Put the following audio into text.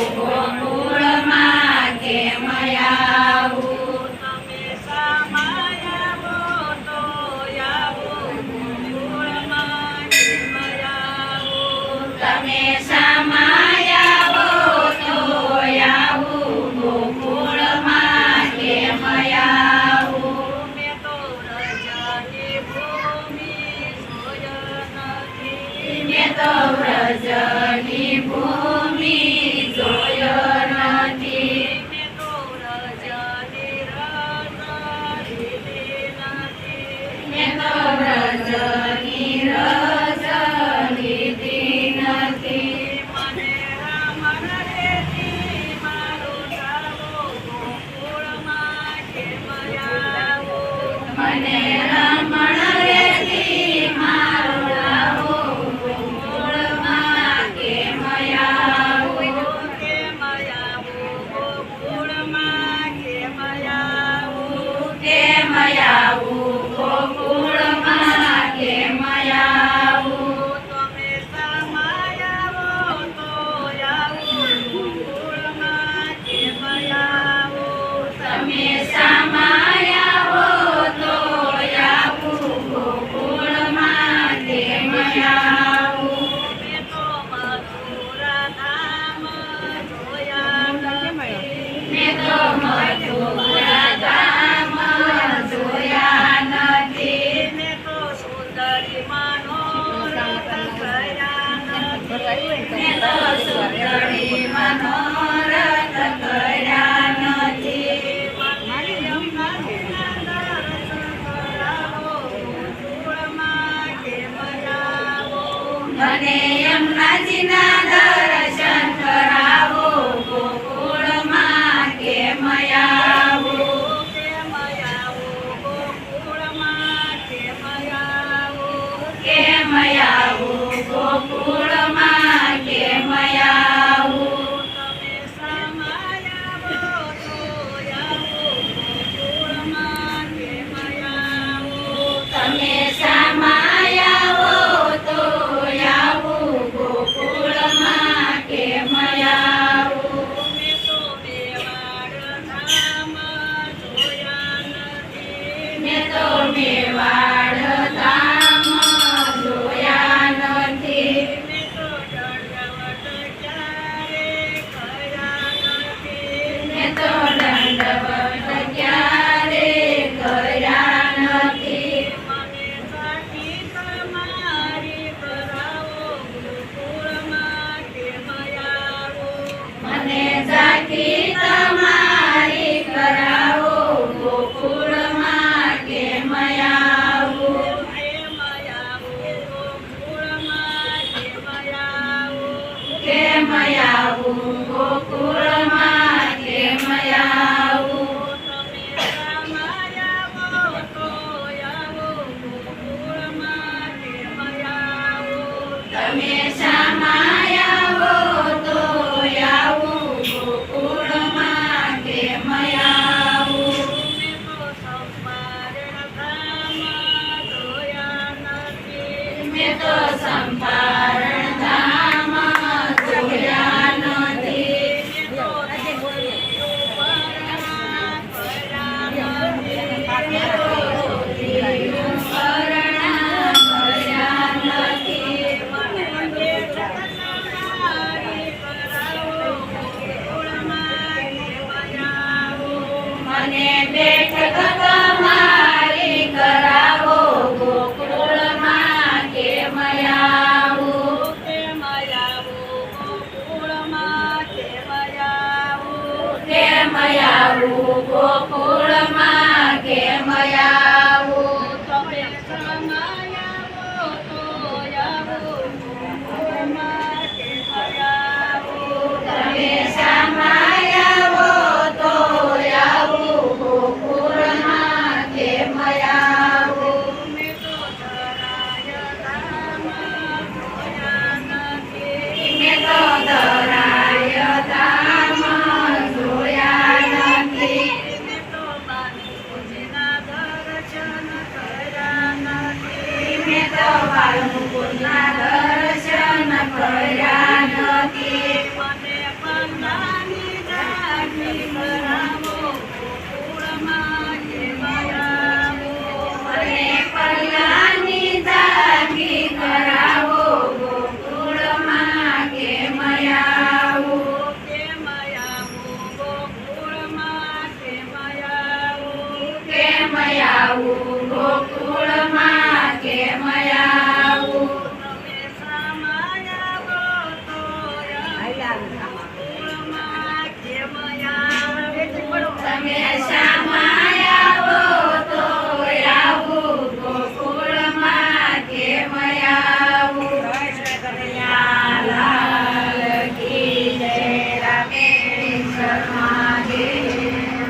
ગોકુળમાં કેમ આવું તમે સમાયાવો તો આવું ગોકુળમાં કેમ આવું તમે સમાયાવો તો આવું ગોકુળમાં કેમ આવું મેં તો રજની ભૂમિ જોય નથી મેં તો વ્રજની ભૂમિ જોયો નથી મેં તો રજની રસ લીધી નથી મેં તો વ્રજની રસ લીધી નથી મને રમણ રેતી મારું સાવો ગોકુળમાં કેમ આવું મને રમણ રેતી મારું લાવું ગોકુળમાં કેમ આવું કેમ આવું ગોકુળમાં કેમ આવું કેમ આવું ગોકુળમાં કેમ આવું તમે સમાયાવો તો આવું ગોકુળમાં કેમ આવું તમે સમાયાવો તો આવું ગોકુળમાં કેમ આવું મેં તો મથુરા ધામ જોયા નથી મેં તો મથુરા ધામ જોયા નથી મેં તો સુંદરી મનોરથ કર્યા નથી મેં તો સુંદરી મનોરથ કર્યા નથી મને યમુનાજીના દર્શન કરાવો ગોકુળમાં કેમ આવું કેમ આવું ગોકુળમાં કેમ આવું તમે સમાયાવો તો આવું ગોકુળમાં કેમ આવું મેં તો મેવાડ ધામ જોયા નથી મેં તો દંડવત ક્યારે કર્યા નથી મને ઝાંખી તમારી કરાવો ગોકુળમાં કેમ આવું કેમ આવું ગોકુળ